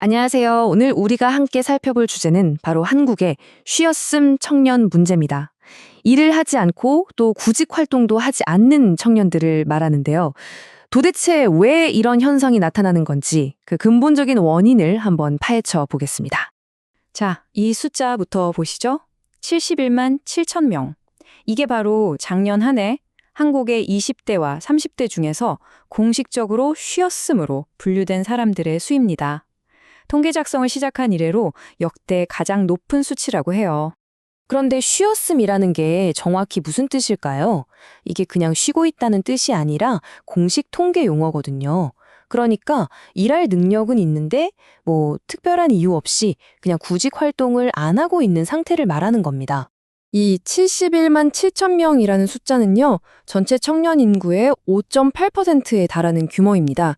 안녕하세요. 오늘 우리가 함께 살펴볼 주제는 바로 한국의 쉬었음 청년 문제입니다. 일을 하지 않고 또 구직 활동도 하지 않는 청년들을 말하는데요. 도대체 왜 이런 현상이 나타나는 건지 그 근본적인 원인을 한번 파헤쳐 보겠습니다. 자, 이 숫자부터 보시죠. 71만 7천 명. 이게 바로 작년 한 해 한국의 20대와 30대 중에서 공식적으로 쉬었음으로 분류된 사람들의 수입니다. 통계 작성을 시작한 이래로 역대 가장 높은 수치라고 해요. 그런데 쉬었음이라는 게 정확히 무슨 뜻일까요? 이게 그냥 쉬고 있다는 뜻이 아니라 공식 통계 용어거든요. 그러니까 일할 능력은 있는데 특별한 이유 없이 그냥 구직 활동을 안 하고 있는 상태를 말하는 겁니다. 이 71만 7천 명이라는 숫자는요, 전체 청년 인구의 5.8%에 달하는 규모입니다.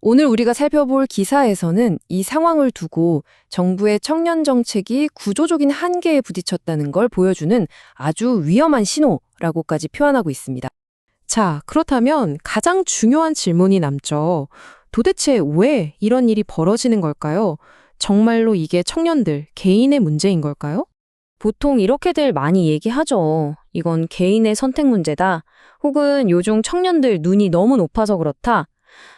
오늘 우리가 살펴볼 기사에서는 이 상황을 두고 정부의 청년 정책이 구조적인 한계에 부딪혔다는 걸 보여주는 아주 위험한 신호라고까지 표현하고 있습니다. 자, 그렇다면 가장 중요한 질문이 남죠. 도대체 왜 이런 일이 벌어지는 걸까요? 정말로 이게 청년들 개인의 문제인 걸까요? 보통 이렇게들 많이 얘기하죠. 이건 개인의 선택 문제다. 혹은 요즘 청년들 눈이 너무 높아서 그렇다.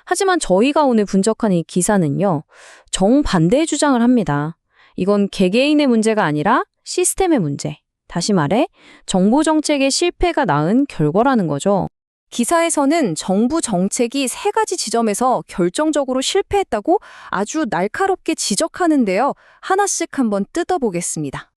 하지만 저희가 오늘 분석한 이 기사는요, 정반대의 주장을 합니다. 이건 개개인의 문제가 아니라 시스템의 문제. 다시 말해, 정보 정책의 실패가 낳은 결과라는 거죠. 기사에서는 정부 정책이 세 가지 지점에서 결정적으로 실패했다고 아주 날카롭게 지적하는데요. 하나씩 한번 뜯어보겠습니다.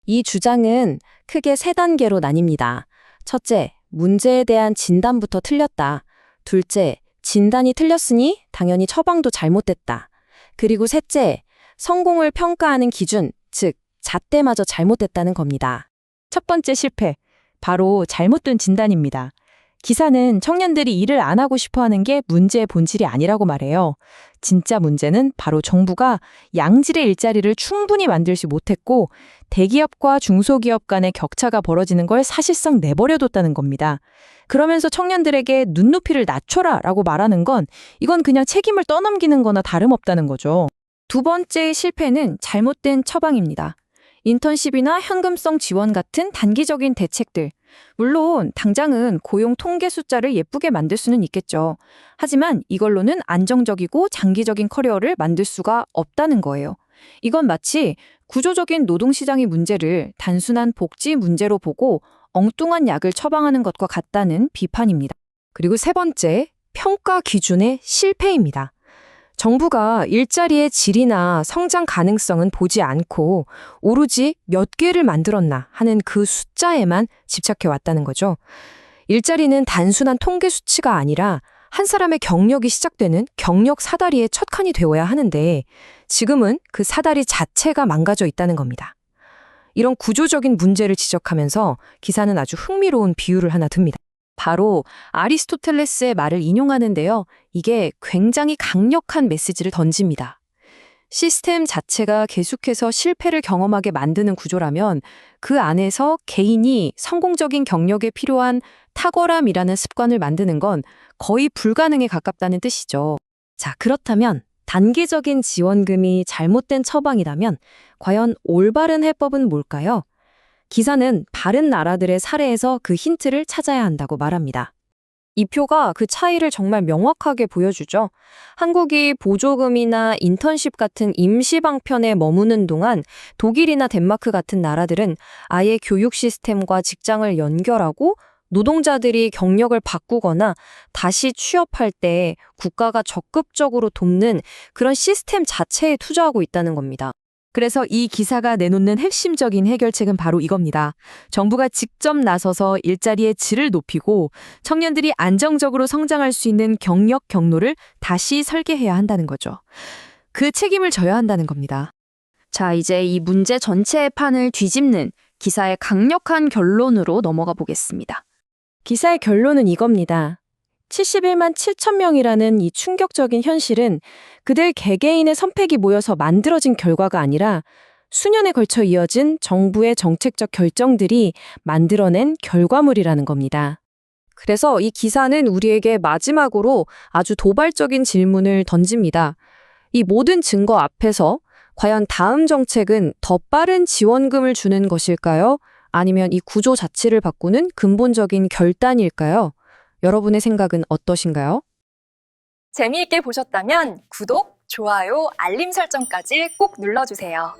이 주장은 크게 세 단계로 나뉩니다. 첫째, 문제에 대한 진단부터 틀렸다. 둘째, 진단이 틀렸으니 당연히 처방도 잘못됐다. 그리고 셋째, 성공을 평가하는 기준, 즉 잣대마저 잘못됐다는 겁니다. 첫 번째 실패, 바로 잘못된 진단입니다. 기사는 청년들이 일을 안 하고 싶어 하는 게 문제의 본질이 아니라고 말해요. 진짜 문제는 바로 정부가 양질의 일자리를 충분히 만들지 못했고 대기업과 중소기업 간의 격차가 벌어지는 걸 사실상 내버려뒀다는 겁니다. 그러면서 청년들에게 눈높이를 낮춰라 라고 말하는 건 이건 그냥 책임을 떠넘기는 거나 다름없다는 거죠. 두 번째의 실패는 잘못된 처방입니다. 인턴십이나 현금성 지원 같은 단기적인 대책들. 물론 당장은 고용 통계 숫자를 예쁘게 만들 수는 있겠죠. 하지만 이걸로는 안정적이고 장기적인 커리어를 만들 수가 없다는 거예요. 이건 마치 구조적인 노동시장의 문제를 단순한 복지 문제로 보고 엉뚱한 약을 처방하는 것과 같다는 비판입니다. 그리고 세 번째, 평가 기준의 실패입니다. 정부가 일자리의 질이나 성장 가능성은 보지 않고 오로지 몇 개를 만들었나 하는 그 숫자에만 집착해 왔다는 거죠. 일자리는 단순한 통계 수치가 아니라 한 사람의 경력이 시작되는 경력 사다리의 첫 칸이 되어야 하는데 지금은 그 사다리 자체가 망가져 있다는 겁니다. 이런 구조적인 문제를 지적하면서 기사는 아주 흥미로운 비유를 하나 듭니다. 바로 아리스토텔레스의 말을 인용하는데요. 이게 굉장히 강력한 메시지를 던집니다. 시스템 자체가 계속해서 실패를 경험하게 만드는 구조라면 그 안에서 개인이 성공적인 경력에 필요한 탁월함이라는 습관을 만드는 건 거의 불가능에 가깝다는 뜻이죠. 자, 그렇다면 단기적인 지원금이 잘못된 처방이라면 과연 올바른 해법은 뭘까요? 기사는 다른 나라들의 사례에서 그 힌트를 찾아야 한다고 말합니다. 이 표가 그 차이를 정말 명확하게 보여주죠. 한국이 보조금이나 인턴십 같은 임시 방편에 머무는 동안 독일이나 덴마크 같은 나라들은 아예 교육 시스템과 직장을 연결하고 노동자들이 경력을 바꾸거나 다시 취업할 때 국가가 적극적으로 돕는 그런 시스템 자체에 투자하고 있다는 겁니다. 그래서 이 기사가 내놓는 핵심적인 해결책은 바로 이겁니다. 정부가 직접 나서서 일자리의 질을 높이고 청년들이 안정적으로 성장할 수 있는 경력 경로를 다시 설계해야 한다는 거죠. 그 책임을 져야 한다는 겁니다. 자, 이제 이 문제 전체의 판을 뒤집는 기사의 강력한 결론으로 넘어가 보겠습니다. 기사의 결론은 이겁니다. 71만 7천 명이라는 이 충격적인 현실은 그들 개개인의 선택이 모여서 만들어진 결과가 아니라 수년에 걸쳐 이어진 정부의 정책적 결정들이 만들어낸 결과물이라는 겁니다. 그래서 이 기사는 우리에게 마지막으로 아주 도발적인 질문을 던집니다. 이 모든 증거 앞에서 과연 다음 정책은 더 빠른 지원금을 주는 것일까요? 아니면 이 구조 자체를 바꾸는 근본적인 결단일까요? 여러분의 생각은 어떠신가요? 재미있게 보셨다면 구독, 좋아요, 알림 설정까지 꼭 눌러주세요.